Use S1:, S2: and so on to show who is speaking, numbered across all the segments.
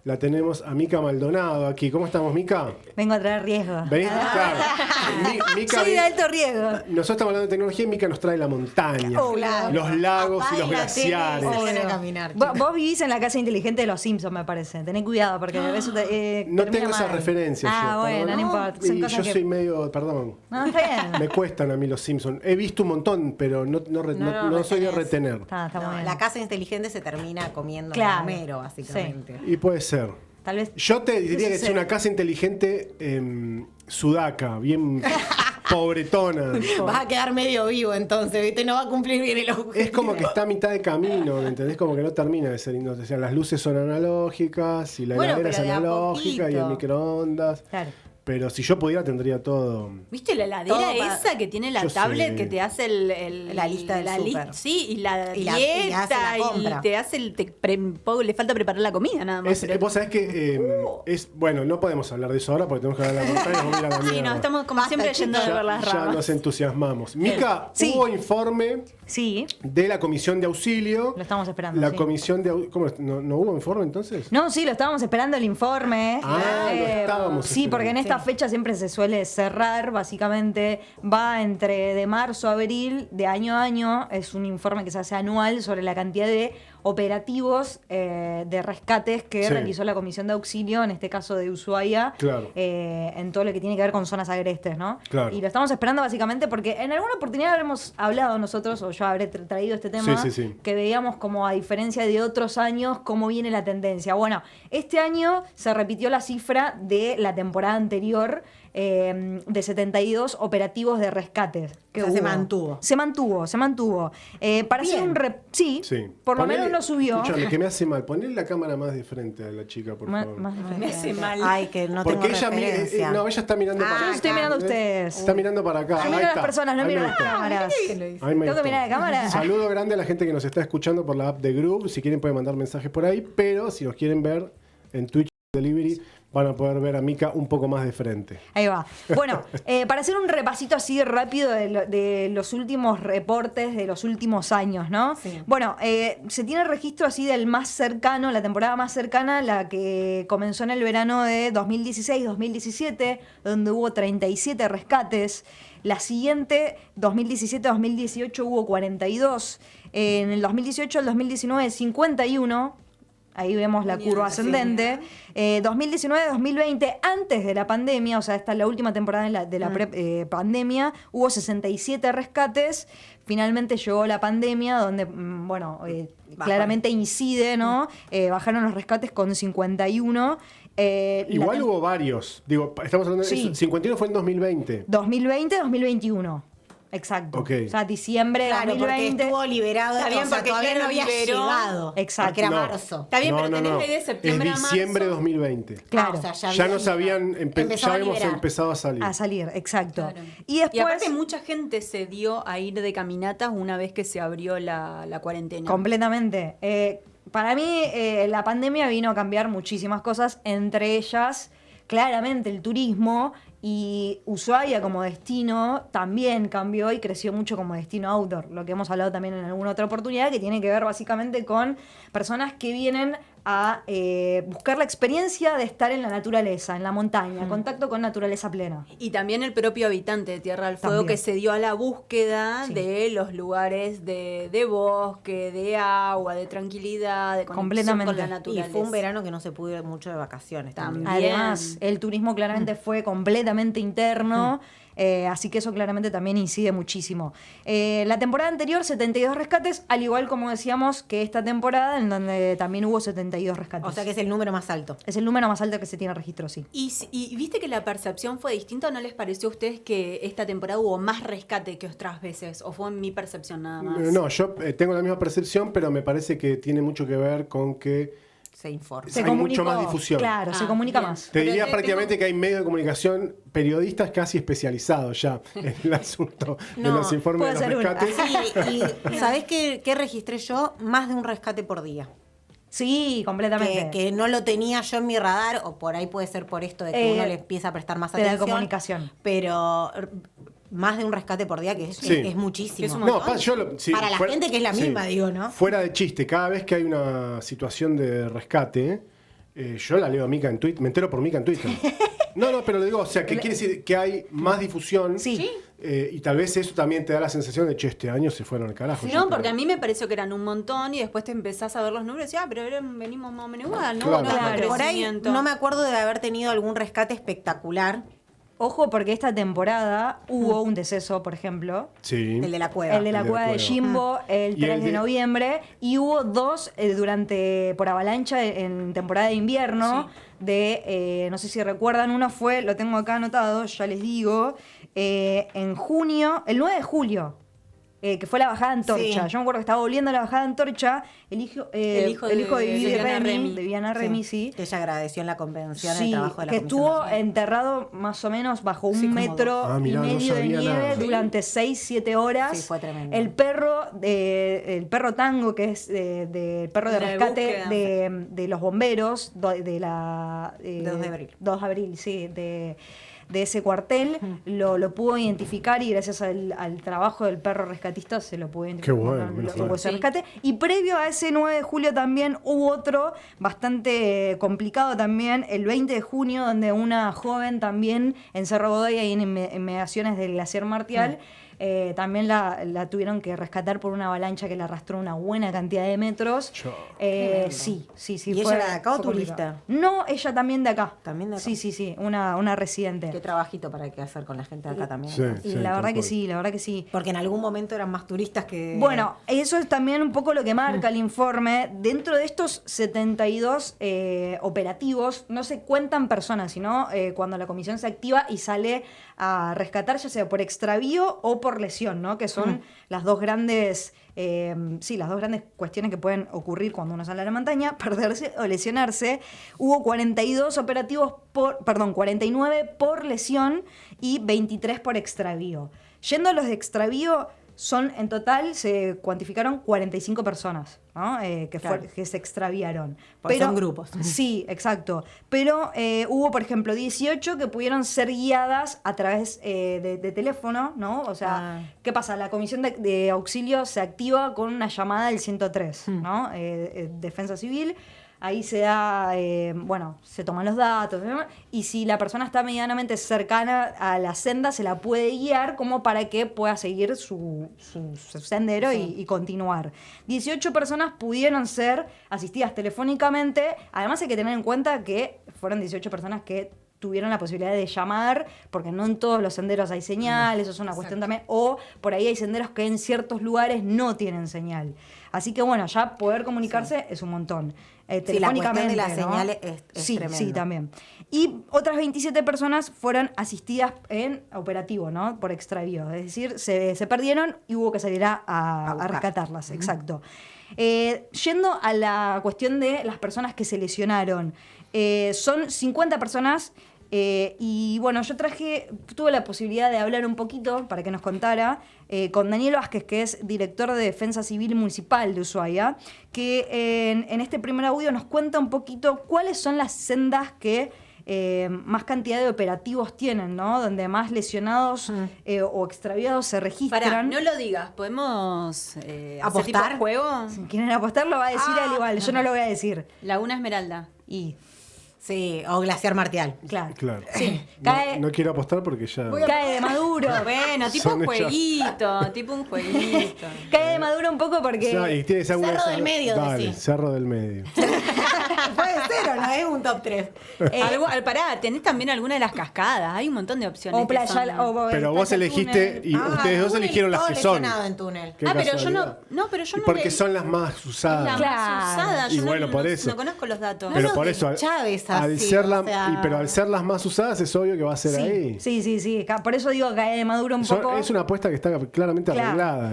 S1: la tenemos a Mica Maldonado aquí. ¿Cómo estamos, Mica?
S2: Vengo a traer riesgo.
S1: ¿Venís? Claro. Mica
S2: Soy de alto riesgo.
S1: Nosotros estamos hablando de tecnología y Mica nos trae la montaña,
S2: Claro.
S1: los lagos y los
S3: Apaga la
S1: glaciares.
S3: tele y salen a caminar,
S2: Vos vivís en la casa inteligente de los Simpsons, me parece. Tené cuidado porque eso
S1: No
S2: termina
S1: tengo esa
S2: mal.
S1: referencia yo.
S2: Bueno,
S1: perdón.
S2: no importa. Son
S1: Y
S2: cosas
S1: yo
S2: que...
S1: soy medio, perdón.
S2: No, está bien.
S1: Me cuestan a mí los Simpsons. He visto un montón, pero no soy de retener.
S2: Está
S3: No,
S2: muy bien.
S3: la casa inteligente se termina comiendo
S2: Claro.
S3: Homero, básicamente.
S1: Y puede ser.
S2: Tal vez...
S1: Yo te diría que es
S2: sucede.
S1: una casa inteligente sudaca, bien pobretona.
S3: Vas a quedar medio vivo entonces, ¿viste? No va a cumplir bien el objetivo.
S1: Es como que está a mitad de camino, ¿me entendés? Como que no termina de ser inútil. O sea, las luces son analógicas y la
S3: Bueno,
S1: heladera es
S3: pero de a
S1: analógica y el
S3: poquito.
S1: microondas.
S2: Claro.
S1: Pero si yo pudiera tendría todo.
S4: ¿Viste la heladera
S3: Todo para-
S4: esa que tiene la
S1: Yo
S4: tablet
S1: sé.
S4: que te hace
S3: La lista del súper.
S4: Sí, y la
S3: Y la-
S4: dieta
S3: y hace la compra.
S4: y te hace le falta preparar la comida nada más.
S1: Vos sabés que bueno, no podemos hablar de eso ahora porque tenemos que hablar de la montaña. Vamos a ir a la
S4: Sí,
S1: mierda.
S4: no, estamos como
S3: Basta,
S4: siempre yendo de
S3: chicos.
S4: ver las
S1: Ya
S4: ramas.
S1: nos entusiasmamos. Mica,
S2: Sí.
S1: hubo informe
S2: Sí,
S1: de la comisión de auxilio.
S2: lo estamos esperando.
S1: La
S2: sí.
S1: comisión de ¿Cómo es? ¿No hubo informe entonces?
S2: No, sí, lo estábamos esperando el informe.
S1: Ah, lo estábamos
S2: Sí, porque en
S1: esperando.
S2: esta fecha siempre se suele cerrar, básicamente va entre de marzo a abril, de año a año, es un informe que se hace anual sobre la cantidad de operativos de rescates que
S1: Sí.
S2: realizó la Comisión de Auxilio, en este caso de Ushuaia,
S1: Claro.
S2: en todo lo que tiene que ver con zonas agrestes, ¿no?
S1: Claro.
S2: Y lo estamos esperando básicamente porque en alguna oportunidad habremos hablado nosotros, o yo habré traído este tema,
S1: Sí, sí, sí.
S2: que veíamos como a diferencia de otros años cómo viene la tendencia. Bueno, este año se repitió la cifra de la temporada anterior de 72 operativos de rescate. Que
S3: O sea, se
S2: hubo.
S3: mantuvo.
S2: Se mantuvo. Para hacer
S3: Bien.
S2: un sí,
S1: Sí.
S2: por lo
S1: Ponele-
S2: menos lo subió.
S1: Escuchame, que me hace mal. Ponle la cámara más de frente a la chica, por favor.
S4: Me hace mal.
S3: Ay, que no
S1: Porque
S3: tengo
S1: ella
S3: referencia.
S1: no, ella está mirando para
S2: Yo
S1: acá.
S2: estoy mirando a ustedes.
S1: Está mirando para acá.
S2: Yo
S1: Ahí
S2: miro a las
S1: está.
S2: personas, no
S1: Ahí
S2: miro
S1: me
S2: las
S1: gustó.
S2: cámaras.
S1: Ahí me
S2: ¿Tengo que
S1: gustó.
S2: mirar a la cámara?
S1: Saludo grande a la gente que nos está escuchando por la app de Groove. Si quieren pueden mandar mensajes por ahí, pero si nos quieren ver en Twitch Delivery van a poder ver a Mica un poco más de frente.
S2: Ahí va. Bueno, para hacer un repasito así rápido de los últimos reportes de los últimos años, ¿no?
S3: Sí.
S2: Bueno, se tiene registro así del más cercano, la temporada más cercana, la que comenzó en el verano de 2016-2017, donde hubo 37 rescates. La siguiente, 2017-2018, hubo 42. En el 2018 al 2019, 51. Ahí vemos la curva ascendente. 2019-2020, antes de la pandemia, o sea, esta es la última temporada de la pandemia, hubo 67 rescates. Finalmente llegó la pandemia, donde, claramente incide, ¿no? Bajaron los rescates con 51.
S1: Igual hubo varios. Digo, estamos hablando de
S2: Sí.
S1: eso. 51 fue en 2020.
S2: 2020-2021. Exacto.
S1: Ok.
S2: O sea, diciembre de
S3: Claro, porque
S2: 2020.
S3: estuvo liberado,
S4: Está bien,
S3: o sea,
S4: porque
S3: todavía
S4: claro,
S3: no había
S4: liberó.
S3: llegado.
S2: Exacto.
S3: Porque era
S1: No.
S3: marzo.
S4: Está bien, pero tenés ahí de septiembre
S1: es
S4: a
S1: diciembre de
S4: marzo.
S1: 2020.
S2: Claro.
S3: Ah, o sea,
S1: Ya
S3: había
S1: nos habían
S3: liberado.
S1: ya
S3: Empezaba a
S1: habíamos
S3: liberar.
S1: empezado a salir.
S2: A salir, exacto.
S4: Claro.
S2: Y después,
S4: Y aparte mucha gente se dio a ir de caminatas una vez que se abrió la cuarentena.
S2: completamente. Para mí, la pandemia vino a cambiar muchísimas cosas, entre ellas, claramente, el turismo. Y Ushuaia como destino también cambió y creció mucho como destino outdoor, lo que hemos hablado también en alguna otra oportunidad, que tiene que ver básicamente con personas que vienen a buscar la experiencia de estar en la naturaleza, en la montaña, contacto con naturaleza plena.
S4: Y también el propio habitante de Tierra del Fuego
S2: También.
S4: que se dio a la búsqueda
S2: Sí.
S4: de los lugares de bosque, de agua, de tranquilidad, de conexión
S2: Completamente.
S4: con la
S3: Y
S4: naturaleza.
S3: fue un verano que no se pudo ir mucho de vacaciones también.
S4: También.
S2: Además, el turismo claramente fue completamente interno, así que eso claramente también incide muchísimo. La temporada anterior, 72 rescates, al igual como decíamos que esta temporada, en donde también hubo 72 rescates.
S3: O sea que es el número más alto.
S2: Es el número más alto que se tiene registro, sí.
S4: Y viste que la percepción fue distinta, ¿o no les pareció a ustedes que esta temporada hubo más rescate que otras veces? ¿O fue mi percepción nada más?
S1: No, yo tengo la misma percepción, pero me parece que tiene mucho que ver con que
S3: Se informa.
S1: Hay mucho más difusión.
S2: Claro, se
S4: Ah,
S2: comunica
S4: bien.
S2: más.
S1: Te
S4: Pero
S1: diría
S4: te-
S1: prácticamente que hay medios de comunicación, periodistas casi especializados ya en el asunto de
S3: No,
S1: los informes de
S2: puede
S1: los
S2: ser
S1: rescates.
S3: Sí, y ¿sabés qué registré yo? Más de un rescate por día.
S2: Sí, completamente.
S3: Que no lo tenía yo en mi radar, o por ahí puede ser por esto de que uno le empieza a prestar más
S2: de la
S3: atención.
S2: comunicación.
S3: Pero más de un rescate por día, que es,
S1: Sí.
S3: es muchísimo.
S4: Que es un
S1: No,
S4: montón.
S1: sí,
S3: Para la gente que es la misma, digo, ¿no?
S1: Fuera de chiste, cada vez que hay una situación de rescate, Yo la leo a Mica en Twitter, me entero por Mica en Twitter. No, pero le digo, o sea, que quiere decir que hay más difusión.
S2: Sí.
S1: Y tal vez eso también te da la sensación de, che, este año se fueron al carajo.
S4: No, porque a mí me pareció que eran un montón y después te empezás a ver los números y pero venimos más o menos igual, ¿no?
S1: Claro.
S4: No hubo
S3: Por ahí
S4: crecimiento.
S3: no me acuerdo de haber tenido algún rescate espectacular.
S2: Ojo, porque esta temporada hubo un deceso, por ejemplo.
S1: Sí.
S3: El de la cueva.
S2: El de la cueva de Jimbo, el
S1: Y
S2: 3
S1: el
S2: de
S1: de-
S2: noviembre. Y hubo 2 por avalancha en temporada de invierno. No sé si recuerdan, uno fue, lo tengo acá anotado, ya les digo, en junio, el 9 de julio. Que fue la bajada de antorcha.
S3: Sí.
S2: Yo me acuerdo que estaba volviendo la bajada de antorcha. El hijo de
S4: Viviana Remy.
S2: de Viviana Remy, sí.
S3: Que ella agradeció en la convención el
S2: Sí,
S3: trabajo de la
S2: que
S3: Comisión
S2: estuvo
S3: Nacional.
S2: enterrado más o menos bajo
S3: Sí,
S2: un
S3: como-
S2: metro
S1: Ah, mirá,
S2: y
S1: no
S2: medio de
S1: sabía
S2: nieve
S1: nada.
S2: durante 6-7 horas.
S3: Sí, fue tremendo.
S2: El perro Tango, que es el perro de
S4: De
S2: rescate
S4: búsqueda.
S2: de los bomberos, de la
S3: 2 de abril.
S2: 2 de abril, sí, de ese cuartel, lo pudo identificar y gracias al trabajo del perro rescatista se lo pudo identificar.
S1: Qué bueno,
S2: Lo
S1: menos
S2: pudo
S1: mal.
S2: hacer
S4: Sí.
S2: rescate. Y previo a ese 9 de julio también hubo otro bastante complicado también, el 20 de junio, donde una joven también en Cerro Godoy, ahí en inmediaciones del Glaciar Martial, también la tuvieron que rescatar por una avalancha que la arrastró una buena cantidad de metros.
S1: Chao.
S2: Sí.
S3: ¿Y ella era de acá o
S2: fue complicado.
S3: turista?
S2: No, ella también de acá.
S3: ¿También de acá?
S2: Sí, una residente.
S3: Qué trabajito para que hacer con la gente de acá también.
S1: Sí.
S2: Y la
S1: tal
S2: verdad que
S1: cual.
S2: sí, la verdad que sí.
S3: Porque en algún momento eran más turistas que...
S2: Bueno, eso es también un poco lo que marca el informe. Dentro de estos 72 operativos no se cuentan personas, sino cuando la comisión se activa y sale a rescatar, ya sea por extravío o por lesión, ¿no? Que son las dos grandes... las dos grandes cuestiones que pueden ocurrir cuando uno sale a la montaña, perderse o lesionarse. Hubo 49 por lesión y 23 por extravío. Yendo a los de extravío, en total se cuantificaron 45 personas, ¿no?
S3: Claro.
S2: Que se extraviaron.
S3: Porque son grupos.
S2: Sí, exacto. Pero hubo, por ejemplo, 18 que pudieron ser guiadas a través de teléfono, ¿no? O sea, ¿qué pasa? La comisión de auxilio se activa con una llamada al 103, ¿no? Defensa Civil. Ahí se da, se toman los datos, ¿no? Y si la persona está medianamente cercana a la senda, se la puede guiar como para que pueda seguir su sendero y continuar. 18 personas pudieron ser asistidas telefónicamente. Además hay que tener en cuenta que fueron 18 personas que tuvieron la posibilidad de llamar, porque no en todos los senderos hay señal, eso es una cuestión también, o por ahí hay senderos que en ciertos lugares no tienen señal. Así que bueno, ya poder comunicarse es un montón.
S3: Sí, la cuestión de las
S2: ¿no?
S3: señales es
S2: Sí,
S3: tremendo.
S2: sí, también. Y otras 27 personas fueron asistidas en operativo, ¿no? Por extravío. Es decir, se perdieron y hubo que salir a
S3: buscar.
S2: rescatarlas, exacto. Yendo a la cuestión de las personas que se lesionaron, son 50 personas. Y bueno, tuve la posibilidad de hablar un poquito para que nos contara con Daniel Vázquez, que es director de Defensa Civil Municipal de Ushuaia, que en este primer audio nos cuenta un poquito cuáles son las sendas que más cantidad de operativos tienen, ¿no? Donde más lesionados o extraviados se registran.
S4: Pará, no lo digas, ¿podemos
S3: ¿Apostar?
S4: hacer tipo juego?
S2: Si quieren apostar, lo va a decir él igual, yo no lo voy a decir.
S4: Laguna Esmeralda.
S2: Y,
S3: Sí, o Glaciar Martial.
S2: claro.
S1: Claro.
S2: Sí,
S1: No quiero apostar porque ya.
S2: cae de Maduro.
S4: Bueno, tipo
S1: Son
S4: un
S1: ellos.
S4: jueguito, tipo un jueguito.
S2: Cae de Maduro un poco porque...
S1: Ya, y tienes alguna
S3: Cerro del Medio,
S1: Dale,
S3: decís.
S1: Cerro del Medio.
S3: Puede ser o no, es un top 3.
S4: Pará, tenés también alguna de las cascadas, hay un montón de opciones.
S2: O
S4: que
S2: playa,
S4: son-
S2: o
S1: Pero vos
S2: playa
S1: elegiste
S2: túnel.
S1: y ustedes dos eligieron las que son.
S3: En túnel.
S1: Qué
S4: pero yo
S1: casualidad.
S4: pero yo
S1: Y
S4: no
S1: porque
S4: leí.
S1: son las más
S4: Es la
S1: usadas.
S4: más
S2: Claro.
S4: usada,
S1: Y
S4: yo
S1: bueno,
S4: no,
S1: por
S4: no-
S1: eso.
S4: no conozco los datos.
S1: Pero
S3: No,
S1: por
S3: de
S1: eso,
S3: Chávez
S1: al
S3: así,
S1: ser
S3: o sea-
S1: pero al ser las más usadas, es obvio que va a ser ahí.
S2: Sí. Por eso digo cae de Maduro un poco.
S1: Es una apuesta que está claramente
S2: Claro.
S1: arreglada.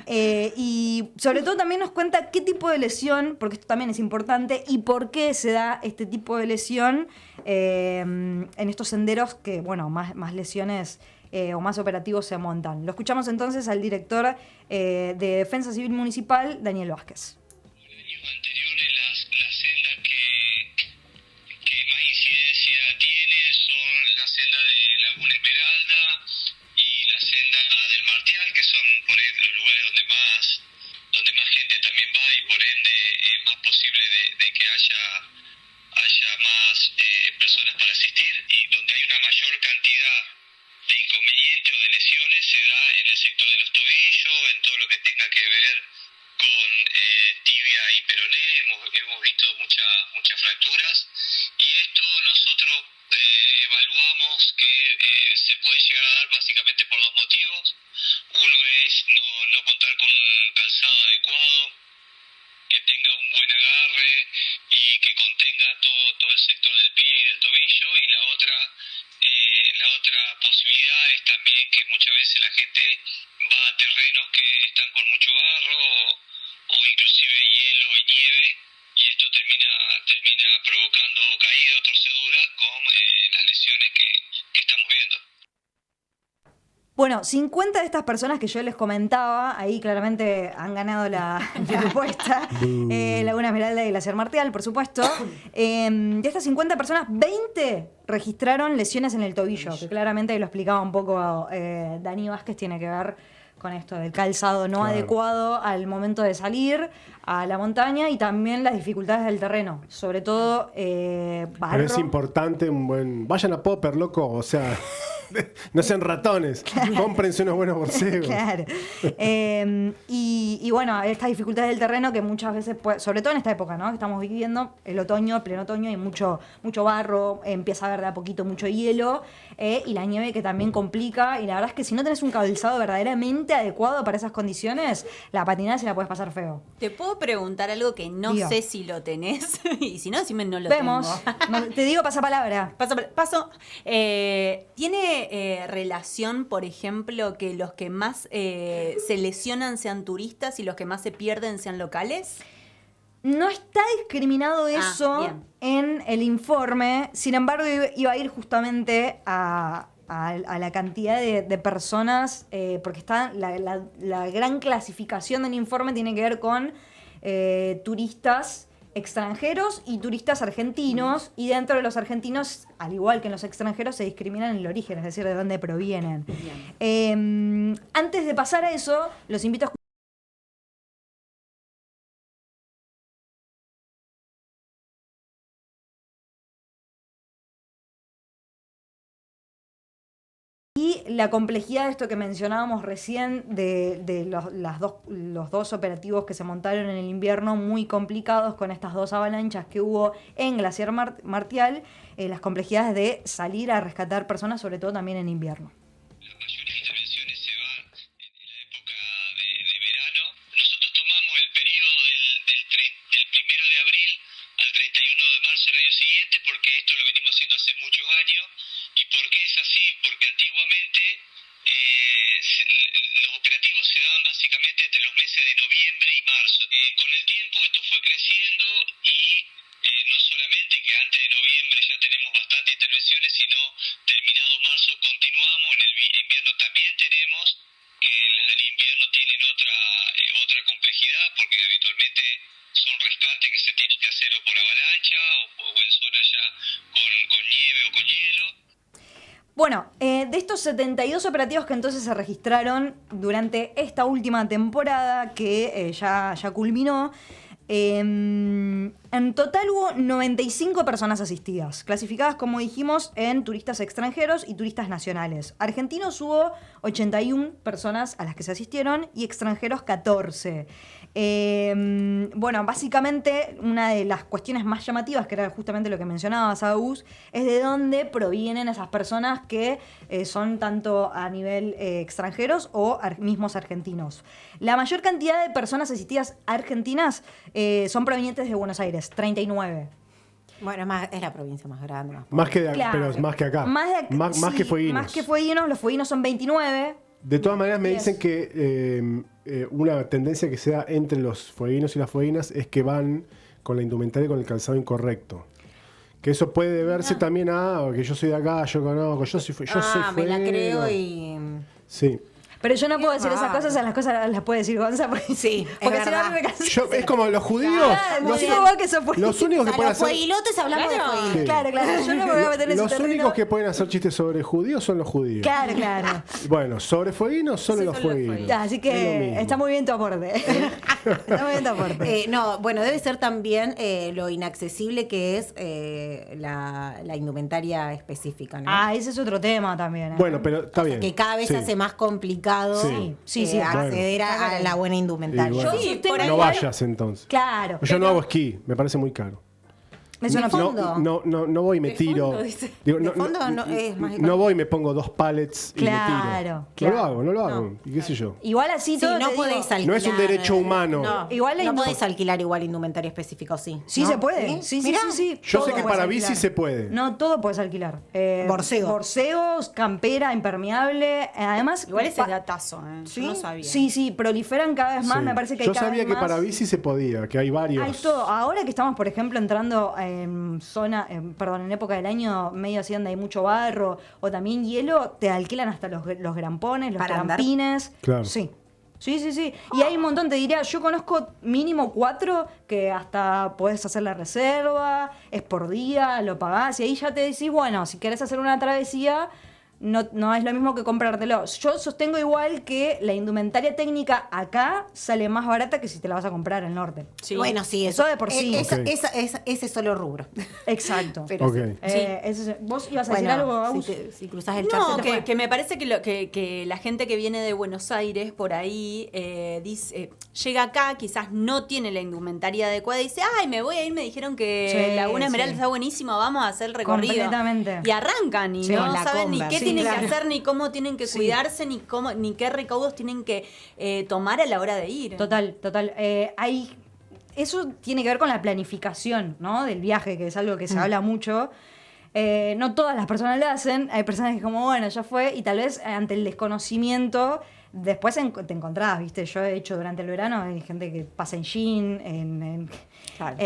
S2: Y sobre todo también nos cuenta qué tipo de lesión, porque esto también es importante, y por qué se da este tipo de lesión en estos senderos que, bueno, más lesiones o más operativos se montan. Lo escuchamos entonces al director de Defensa Civil Municipal, Daniel Vázquez.
S5: Años anteriores la senda que más incidencia tiene son la senda de Laguna Esmeralda y la senda del Martial, que son por ahí los lugares donde más gente también va y por ende es más posible de que haya más personas para asistir, y donde hay una mayor cantidad de inconvenientes o de lesiones se da en el sector de los tobillos, en todo lo que tenga que ver con tibia y peroné. Hemos visto muchas fracturas, y esto nosotros evaluamos que se puede llegar a dar básicamente por dos motivos. Uno es no contar con un calzado adecuado que tenga un buen agarre y que contenga todo el sector del pie y del tobillo, y la otra posibilidad es también que muchas veces la gente va a terrenos que están con mucho barro o inclusive hielo y nieve, y esto termina provocando caída o torcedura con las lesiones que estamos viendo.
S2: Bueno, 50 de estas personas que yo les comentaba, ahí claramente han ganado la apuesta. Laguna Esmeralda y Glaciar Martial, por supuesto. De estas 50 personas, 20 registraron lesiones en el tobillo, que claramente ahí lo explicaba un poco Dani Vázquez, tiene que ver con esto del calzado no adecuado al momento de salir a la montaña, y también las dificultades del terreno, sobre todo barro.
S1: Pero es importante un buen... Vayan a Popper, loco, o sea... No sean ratones, cómprense unos buenos borcegos.
S2: Claro. Y bueno, estas dificultades del terreno que muchas veces, sobre todo en esta época, ¿no?, que estamos viviendo, el otoño, pleno otoño, hay mucho barro, empieza a haber de a poquito mucho hielo, y la nieve que también complica. Y la verdad es que si no tenés un calzado verdaderamente adecuado para esas condiciones, la patinada se la puedes pasar feo.
S4: ¿Te puedo preguntar algo que no
S2: Diga.
S4: sé si lo tenés? Y si no, decime no lo
S2: Vemos.
S4: tengo.
S2: No, te digo pasapalabra.
S4: Paso. ¿Tiene relación, por ejemplo, que los que más se lesionan sean turistas y los que más se pierden sean locales?
S2: No está discriminado eso
S4: bien.
S2: en el informe, sin embargo iba a ir justamente a la cantidad de personas, porque está la gran clasificación del informe tiene que ver con turistas extranjeros y turistas argentinos, y dentro de los argentinos, al igual que en los extranjeros, se discriminan en el origen, es decir, de dónde provienen. Antes de pasar a eso, los invito a y la complejidad de esto que mencionábamos recién, de los dos operativos que se montaron en el invierno, muy complicados, con estas dos avalanchas que hubo en Glaciar Martial, las complejidades de salir a rescatar personas, sobre todo también en invierno.
S5: Las mayores intervenciones se van en la época de verano. Nosotros tomamos el periodo del 1 de abril al 31 de marzo del año siguiente, porque esto lo venimos haciendo hace muchos años. ¿Y por qué es así? Porque antiguamente los operativos se daban básicamente entre los meses de noviembre y marzo. Con el tiempo esto fue creciendo, y no solamente que antes de noviembre ya tenemos bastantes intervenciones, sino terminado marzo continuamos. En el invierno también tenemos, que las del invierno tienen otra complejidad, porque habitualmente son rescates que se tienen que hacer o por avalancha o en zona ya con nieve o con hielo.
S2: Bueno, de estos 72 operativos que entonces se registraron durante esta última temporada, que ya culminó, en total hubo 95 personas asistidas, clasificadas, como dijimos, en turistas extranjeros y turistas nacionales. Argentinos hubo 81 personas a las que se asistieron y extranjeros 14. Bueno, básicamente una de las cuestiones más llamativas, que era justamente lo que mencionabas, Agus, es de dónde provienen esas personas que son tanto a nivel extranjeros o mismos argentinos. La mayor cantidad de personas asistidas argentinas son provenientes de Buenos Aires, 39.
S3: Bueno, es la provincia más grande.
S2: Claro.
S1: Pero es más que acá. Más
S2: Sí,
S1: que Fueguinos.
S2: Más que Fueguinos, los Fueguinos son 29.
S1: De todas maneras me
S2: Yes.
S1: dicen que una tendencia que se da entre los fueguinos y las fueguinas es que van con la indumentaria y con el calzado incorrecto. Que eso puede deberse también a que yo soy de acá, yo conozco, yo soy
S3: me la
S1: fueguero.
S3: creo y...
S1: Sí.
S2: Pero yo no puedo decir esas cosas, las cosas las puede decir Gonza. Porque,
S3: Sí,
S2: porque
S3: es
S2: si no
S3: verdad.
S2: me canso.
S1: Es como los judíos.
S2: Claro,
S1: los,
S2: digo vos que sos fueguino.
S1: los únicos que
S3: A
S1: pueden
S3: los
S1: hacer.
S3: fueguilotes hablamos de fueguilotes.
S1: Sí.
S2: Claro, yo no me voy a meter en ese
S1: Los
S2: terreno.
S1: únicos que pueden hacer chistes sobre judíos son los judíos.
S2: Claro.
S1: Bueno, sobre fueguinos solo
S4: Sí,
S1: los
S4: solo los
S1: fueguinos.
S2: Así
S1: Es lo
S2: que
S1: mismo.
S2: está muy bien tu aporte. Está muy bien tu aporte.
S3: No, bueno, debe ser también lo inaccesible que es la indumentaria específica, ¿no?
S2: Ese es otro tema también.
S1: Bueno, pero está bien.
S3: Que cada vez
S1: Sí.
S3: se hace más complicado
S2: Sí,
S3: acceder a la buena indumentaria.
S1: Y bueno,
S2: Yo sostengo
S1: no
S2: igual-
S1: vayas entonces.
S2: Claro.
S1: Yo no hago esquí, me parece muy caro.
S2: Es una
S3: De fondo.
S1: No voy y me
S4: De
S1: tiro.
S4: fondo, dice.
S1: Digo,
S3: De fondo no, es más
S1: no voy y me pongo 2 pallets y
S2: Claro,
S1: me tiro.
S2: claro.
S1: No lo hago. ¿Y qué sé yo?
S2: Igual así
S3: Sí,
S2: todo
S3: no
S2: te
S3: podés
S2: digo,
S3: alquilar.
S1: No es un derecho humano.
S3: No,
S2: Igual
S3: no
S2: hay-
S3: podés alquilar igual indumentaria específica, ¿o sí?
S2: Sí
S3: ¿No?
S2: se puede. Sí.
S3: Mirá.
S1: Yo
S2: Todo
S1: sé que
S2: puedes
S1: para bici
S2: alquilar.
S1: se puede.
S2: No, todo puedes alquilar.
S3: Borcego.
S2: Borceos, campera, impermeable. Además.
S4: Igual ese es datazo, ¿eh?
S3: ¿Sí?
S4: Yo no sabía.
S2: Sí, proliferan cada vez más.
S1: Sí.
S2: Me parece que
S1: Yo
S2: hay cada
S1: sabía
S2: vez
S1: que
S2: más.
S1: para bici se podía, que hay varios.
S2: Hay todo. Ahora que estamos, por ejemplo, entrando en en época del año medio así donde hay mucho barro o también hielo, te alquilan hasta los grampones, los
S3: Para andar.
S2: trampines.
S1: Claro.
S2: Sí. Y hay un montón, te diría, yo conozco mínimo 4 que hasta podés hacer la reserva, es por día, lo pagás y ahí ya te decís, bueno, si querés hacer una travesía, no es lo mismo que comprártelo. Yo sostengo igual que la indumentaria técnica acá sale más barata que si te la vas a comprar al norte.
S4: Sí.
S3: Bueno, sí,
S2: Eso de por sí.
S3: Esa-
S1: Ok.
S3: ese solo rubro.
S2: Exacto.
S3: Pero
S1: Ok.
S2: ¿Vos ibas a decir
S3: Bueno,
S2: algo, Agus?
S3: si cruzas el charco
S4: No,
S3: te fue.
S4: que me parece que la gente que viene de Buenos Aires por ahí dice, llega acá, quizás no tiene la indumentaria adecuada y dice, ay, me voy a ir, me dijeron que
S2: Sí,
S4: Laguna Esmeralda
S2: sí.
S4: está buenísima, vamos a hacer el recorrido.
S2: Completamente.
S4: Y arrancan y
S2: Sí.
S4: no
S3: Con la
S4: saben ni
S3: Converse.
S4: qué
S3: Sí,
S4: tienen
S3: claro.
S4: que hacer, ni cómo tienen que cuidarse, ni qué recaudos tienen que tomar a la hora de ir.
S2: Total. Eso tiene que ver con la planificación, ¿no? Del viaje, que es algo que se habla mucho. No todas las personas lo hacen. Hay personas que como, bueno, ya fue. Y tal vez ante el desconocimiento, después te encontrás, ¿viste? Yo he hecho durante el verano, hay gente que pasa en jean,
S3: Claro.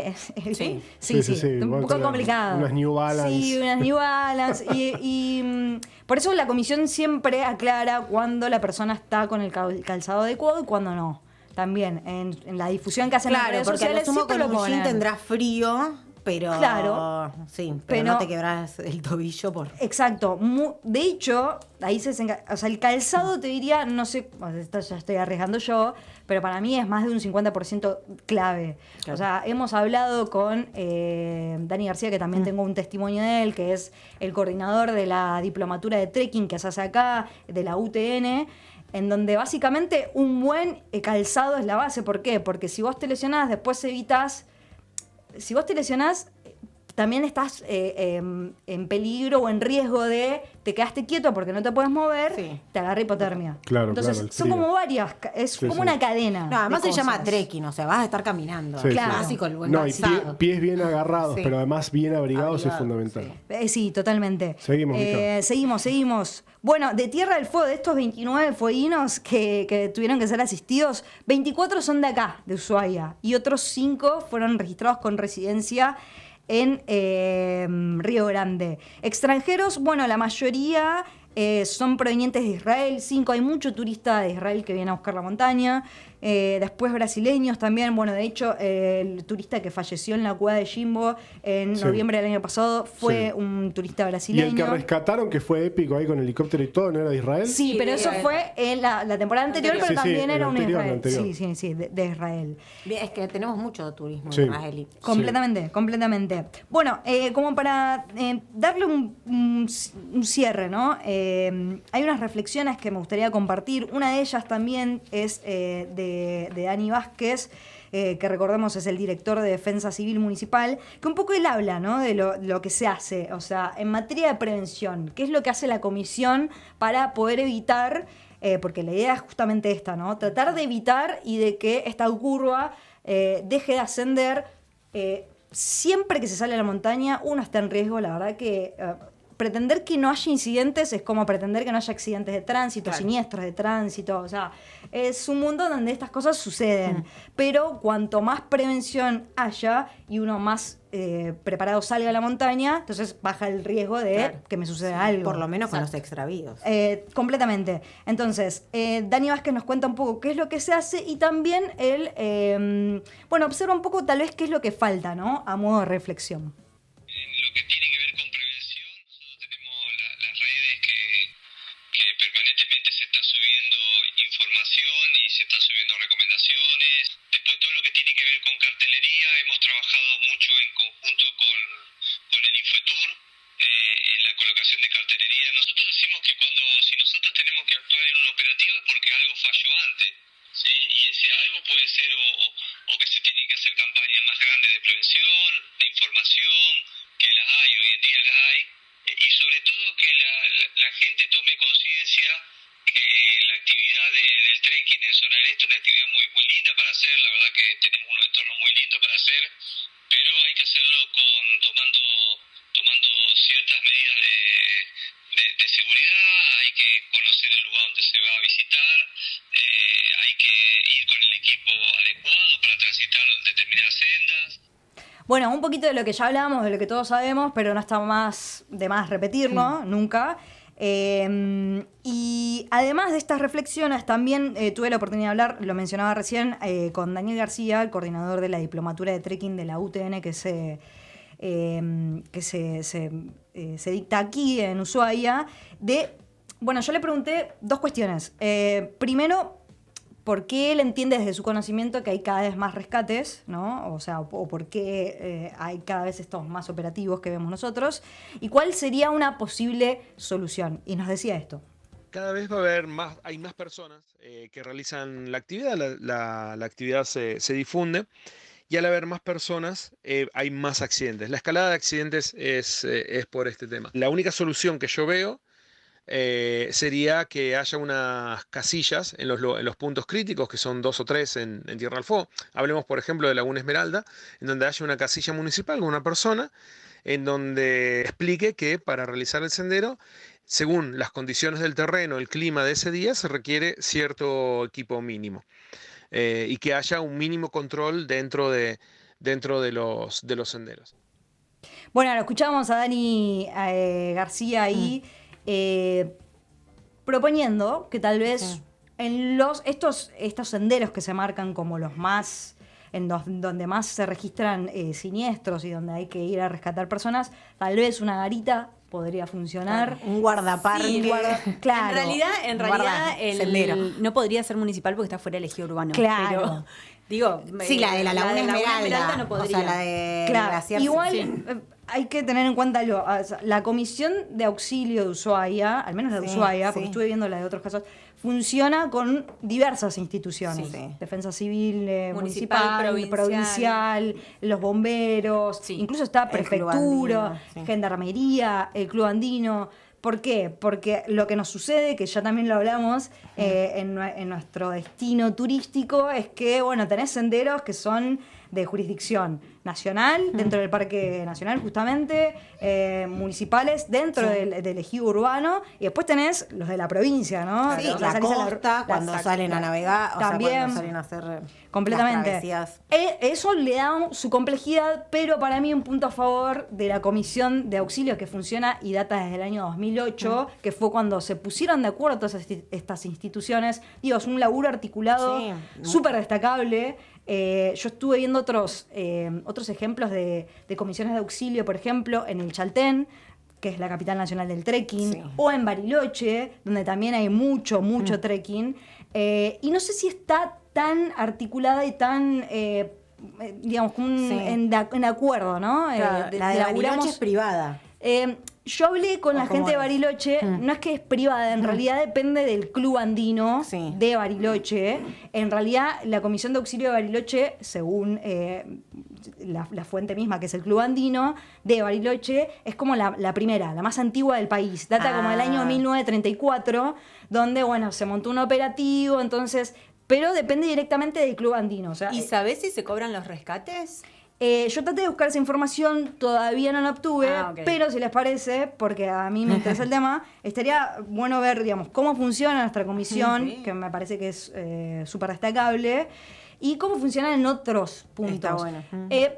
S2: sí,
S1: Sí,
S2: un
S1: van
S2: poco
S1: con
S2: complicado.
S1: unas New Balance.
S2: Sí, unas New Balance. Por eso la comisión siempre aclara cuando la persona está con el calzado adecuado y cuando no. También en la difusión que hacen en las
S3: Claro,
S2: redes
S3: porque a lo
S2: sociales
S3: sumo
S2: siempre
S3: con
S2: lo
S3: un jean
S2: ponen.
S3: tendrás frío, pero
S2: Claro.
S3: sí, pero
S2: Pero-
S3: no te quebrás el tobillo por...
S2: Exacto. De hecho, ahí o sea, el calzado te diría, no sé, esto ya estoy arriesgando yo, pero para mí es más de un 50% clave.
S3: Claro.
S2: O sea, hemos hablado con Dani García, que también tengo un testimonio de él, que es el coordinador de la diplomatura de trekking que se hace acá, de la UTN, en donde básicamente un buen calzado es la base. ¿Por qué? Porque si vos te lesionás, después evitas... Si vos te lesionás, también estás en peligro o en riesgo de te quedaste quieto porque no te puedes mover,
S3: Sí.
S2: te agarra hipotermia.
S1: Claro,
S2: Entonces,
S1: claro, el
S2: son
S1: frío.
S2: como varias, es
S1: Sí,
S2: como
S1: sí.
S2: una cadena.
S3: No, además
S2: de
S3: se llama
S2: cosas.
S3: trekking, o sea, vas a estar caminando.
S1: Sí,
S2: Claro.
S3: Básico, el buen
S1: No, y
S3: calzado.
S1: pies bien agarrados,
S3: Sí.
S1: pero además bien abrigados es
S3: Abrigado,
S1: fundamental.
S2: Sí, totalmente.
S1: Seguimos, Mica.
S2: Seguimos. Bueno, de Tierra del Fuego, de estos 29 fueguinos que tuvieron que ser asistidos, 24 son de acá, de Ushuaia, y otros 5 fueron registrados con residencia en Río Grande. Extranjeros, bueno, la mayoría son provenientes de Israel, 5, hay mucho turista de Israel que viene a buscar la montaña. Después brasileños también, bueno, de hecho el turista que falleció en la cueva de Jimbo en
S1: Sí.
S2: noviembre del año pasado fue
S1: Sí.
S2: un turista
S1: Y
S2: brasileño.
S1: el que rescataron, que fue épico ahí con helicóptero y todo, ¿no era de Israel?
S2: Sí, pero eso fue en la temporada anterior,
S1: Sí,
S2: pero
S1: sí,
S2: también
S1: el
S2: era un
S1: anterior, el
S2: Israel.
S1: anterior.
S2: Sí, de Israel.
S3: Bien, es que tenemos mucho turismo
S1: Sí.
S3: israelí.
S2: Completamente. Bueno, como para darle un cierre, ¿no? Hay unas reflexiones que me gustaría compartir. Una de ellas también es de Dani Vázquez, que recordemos es el director de Defensa Civil Municipal, que un poco él habla, ¿no? De lo que se hace, o sea, en materia de prevención, qué es lo que hace la comisión para poder evitar, porque la idea es justamente esta, ¿no? Tratar de evitar y de que esta curva deje de ascender. Siempre que se sale a la montaña, uno está en riesgo, la verdad que pretender que no haya incidentes es como pretender que no haya accidentes de tránsito,
S3: Claro.
S2: siniestros de tránsito. O sea, es un mundo donde estas cosas suceden. Pero cuanto más prevención haya y uno más preparado salga a la montaña, entonces baja el riesgo de
S3: Claro.
S2: que me suceda algo.
S3: Por lo menos con los extravíos.
S2: Completamente. Entonces, Dani Vázquez nos cuenta un poco qué es lo que se hace y también él, observa un poco tal vez qué es lo que falta, ¿no? A modo de reflexión.
S5: En lo que tiene que ver con prevención, nosotros tenemos las redes que permanentemente se está subiendo información y se está subiendo recomendaciones. Después todo lo que tiene que ver con cartelería, hemos trabajado mucho en conjunto con el Infetur en la colocación de cartelería. Nosotros decimos que si nosotros tenemos que actuar en un operativo es porque algo falló antes, ¿sí? Y ese algo puede ser o que se tienen que hacer campañas más grandes de prevención, de información, que las hay, hoy en día las hay, y sobre todo que la gente tome conciencia que la actividad del trekking en zona del este es una actividad muy, muy linda para hacer, la verdad que tenemos un entorno muy lindo para hacer, pero hay que hacerlo tomando ciertas medidas de seguridad, hay que conocer el lugar donde se va a visitar, hay que ir con el equipo adecuado para transitar determinadas sendas.
S2: Bueno, un poquito de lo que ya hablábamos, de lo que todos sabemos, pero no está de más repetirlo, nunca. Y además de estas reflexiones, también tuve la oportunidad de hablar, lo mencionaba recién, con Daniel García, el coordinador de la diplomatura de trekking de la UTN que se dicta aquí en Ushuaia. Yo le pregunté dos cuestiones. Primero, ¿por qué él entiende desde su conocimiento que hay cada vez más rescates, ¿no? O sea, o por qué hay cada vez estos más operativos que vemos nosotros? ¿Y cuál sería una posible solución? Y nos decía esto.
S6: Cada vez va a haber hay más personas que realizan la actividad, la actividad se difunde y al haber más personas hay más accidentes. La escalada de accidentes es por este tema. La única solución que yo veo sería que haya unas casillas en los puntos críticos, que son 2 o 3 en Tierra del Fuego. Hablemos, por ejemplo, de Laguna Esmeralda, en donde haya una casilla municipal con una persona en donde explique que para realizar el sendero, según las condiciones del terreno, el clima de ese día, se requiere cierto equipo mínimo. Y que haya un mínimo control dentro de los senderos.
S2: Bueno, lo escuchábamos a Dani García ahí proponiendo que tal vez en estos senderos que se marcan como los más, donde más se registran siniestros y donde hay que ir a rescatar personas, tal vez una garita podría funcionar.
S3: Un guardaparque.
S2: Sí, claro.
S4: En realidad
S3: sendero.
S4: no podría ser municipal porque está fuera del ejido urbano.
S2: Claro.
S4: Pero,
S3: Sí, la de la Laguna Esmeralda.
S4: no podría.
S3: O sea, la de
S2: Claro,
S3: Glaciar,
S2: igual
S3: sí.
S2: hay que tener en cuenta la Comisión de Auxilio de Ushuaia, al menos la de
S3: Sí,
S2: Ushuaia, porque
S3: sí.
S2: estuve viendo la de otros casos, funciona con diversas instituciones.
S3: Sí, sí.
S2: Defensa Civil,
S4: Municipal,
S2: municipal,
S4: provincial,
S2: los bomberos,
S4: Sí.
S2: incluso está
S3: El Club
S2: prefectura,
S3: Andino, sí.
S2: gendarmería, el Club Andino. ¿Por qué? Porque lo que nos sucede, que ya también lo hablamos en nuestro destino turístico, es que, tenés senderos que son de jurisdicción nacional, dentro del Parque Nacional justamente, municipales dentro del ejido urbano, y después tenés los de la provincia, ¿no?
S3: Sí,
S2: O sea,
S3: la
S2: salís a
S3: costa, cuando salen a navegar, o
S2: también,
S3: sea, cuando salen a hacer
S2: completamente.
S3: las travesías.
S2: Eso le da su complejidad, pero para mí un punto a favor de la Comisión de Auxilio que funciona y data desde el año 2008, que fue cuando se pusieron de acuerdo todas estas instituciones. Digo, es un laburo articulado
S3: Sí.
S2: súper destacable. Yo estuve viendo otros ejemplos de comisiones de auxilio, por ejemplo, en el Chaltén, que es la capital nacional del trekking,
S3: Sí.
S2: o en Bariloche, donde también hay mucho trekking. Y no sé si está tan articulada y tan, digamos, en acuerdo, ¿no?
S3: Claro, la de Bariloche es privada.
S2: Yo hablé con la
S3: ¿Cómo
S2: gente de
S3: es?
S2: Bariloche, no es que es privada, en realidad depende del Club Andino
S3: Sí.
S2: de Bariloche. En realidad, la Comisión de Auxilio de Bariloche, según la fuente misma, que es el Club Andino de Bariloche, es como la primera, la más antigua del país. Data como del año 1934, donde, se montó un operativo, entonces, pero depende directamente del Club Andino. O sea,
S4: ¿Y sabés si se cobran los rescates?
S2: Yo traté de buscar esa información, todavía no la obtuve,
S4: Ok.
S2: pero si les parece, porque a mí me interesa el tema, estaría bueno ver, digamos, cómo funciona nuestra comisión,
S3: Sí.
S2: que me parece que es súper destacable, y cómo funciona en otros puntos.
S3: Está bueno.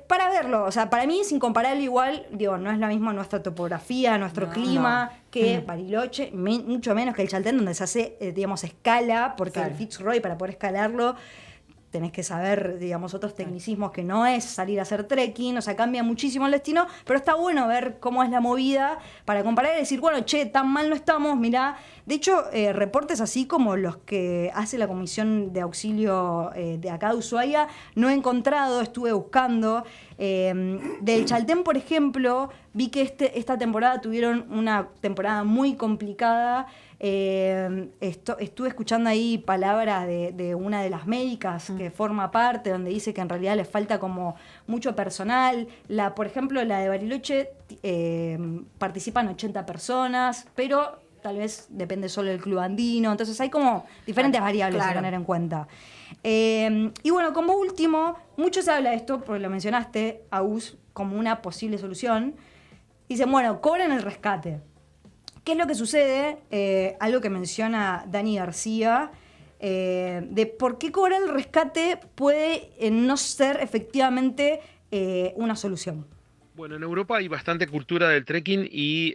S2: Para verlo, o sea, para mí es incomparable igual, digo, no es la misma nuestra topografía, nuestro clima, que Bariloche, mucho menos que el Chaltén, donde se hace, digamos, escala, porque
S3: Claro.
S2: el Fitzroy, para poder escalarlo, tenés que saber, digamos, otros tecnicismos que no es salir a hacer trekking, o sea, cambia muchísimo el destino, pero está bueno ver cómo es la movida para comparar y decir, bueno, che, tan mal no estamos, mirá. De hecho, reportes así como los que hace la Comisión de Auxilio de acá de Ushuaia, no he encontrado, estuve buscando. Del Chaltén, por ejemplo, vi que esta temporada tuvieron una temporada muy complicada. Estuve escuchando ahí palabras de una de las médicas que forma parte, donde dice que en realidad les falta como mucho personal. Por ejemplo, la de Bariloche participan 80 personas, pero tal vez depende solo del club andino. Entonces hay como diferentes variables a
S3: claro.
S2: tener en cuenta. Y bueno, como último, mucho se habla de esto, porque lo mencionaste, Agus, como una posible solución. Dicen, bueno, cobran el rescate. ¿Qué es lo que sucede? Algo que menciona Dani García, de por qué cobrar el rescate puede no ser efectivamente una solución.
S6: Bueno, en Europa hay bastante cultura del trekking y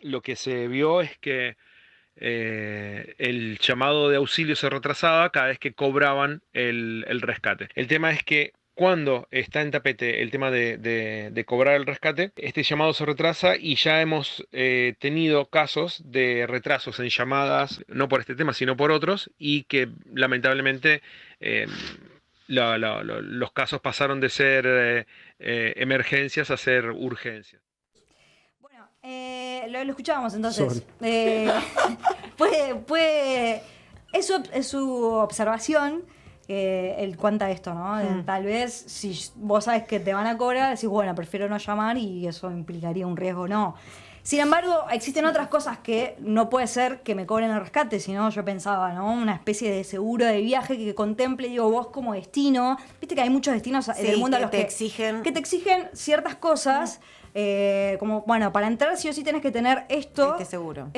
S6: lo que se vio es que el llamado de auxilio se retrasaba cada vez que cobraban el rescate. El tema es que cuando está en tapete el tema de cobrar el rescate, este llamado se retrasa y ya hemos tenido casos de retrasos en llamadas, no por este tema, sino por otros, y que lamentablemente los casos pasaron de ser emergencias a ser urgencias.
S2: Bueno, lo escuchábamos entonces.
S1: Sol.
S2: Es su observación. Cuenta esto, ¿no? Tal vez si vos sabes que te van a cobrar, decís, bueno, prefiero no llamar y eso implicaría un riesgo, no. Sin embargo, existen otras cosas que no puede ser que me cobren el rescate, sino yo pensaba, ¿no? Una especie de seguro de viaje que contemple, digo, vos como destino. Viste que hay muchos destinos
S3: Sí,
S2: del mundo a
S3: que
S2: los
S3: te exigen.
S2: que te exigen ciertas cosas. Como, bueno, para entrar sí o sí tenés que tener
S3: Este seguro.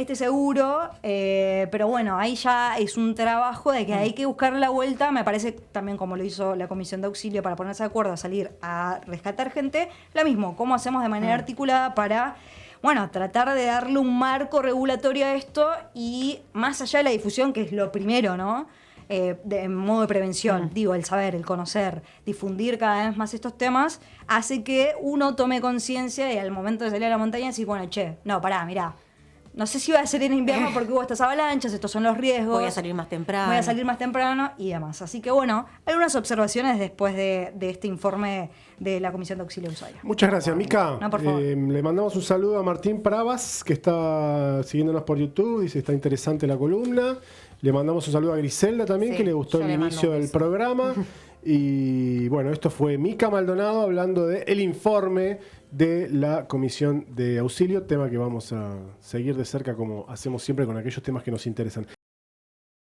S2: Pero bueno, ahí ya es un trabajo de que hay que buscar la vuelta. Me parece también, como lo hizo la Comisión de Auxilio para ponerse de acuerdo a salir a rescatar gente, lo mismo, cómo hacemos de manera articulada para, bueno, tratar de darle un marco regulatorio a esto y más allá de la difusión, que es lo primero, ¿no? En modo de prevención, digo, el saber, el conocer, difundir cada vez más estos temas, hace que uno tome conciencia y al momento de salir a la montaña decir, bueno, che, no, pará, mirá, no sé si voy a salir en invierno porque hubo estas avalanchas, estos son los riesgos.
S3: Voy a salir más temprano.
S2: Voy a salir más temprano y demás. Así que bueno, algunas observaciones después de este informe de la Comisión de Auxilio de Ushuaia.
S1: Muchas gracias, Mica.
S2: No, por favor.
S1: Le mandamos un saludo a Martín Pravas, que está siguiéndonos por YouTube. Dice, está interesante la columna. Le mandamos un saludo a Griselda también,
S3: Sí,
S1: que le gustó
S3: yo
S1: el
S3: le mando
S1: inicio
S3: un
S1: del
S3: beso.
S1: programa. Y bueno, esto fue Mica Maldonado hablando del informe de la Comisión de Auxilio, tema que vamos a seguir de cerca como hacemos siempre con aquellos temas que nos interesan.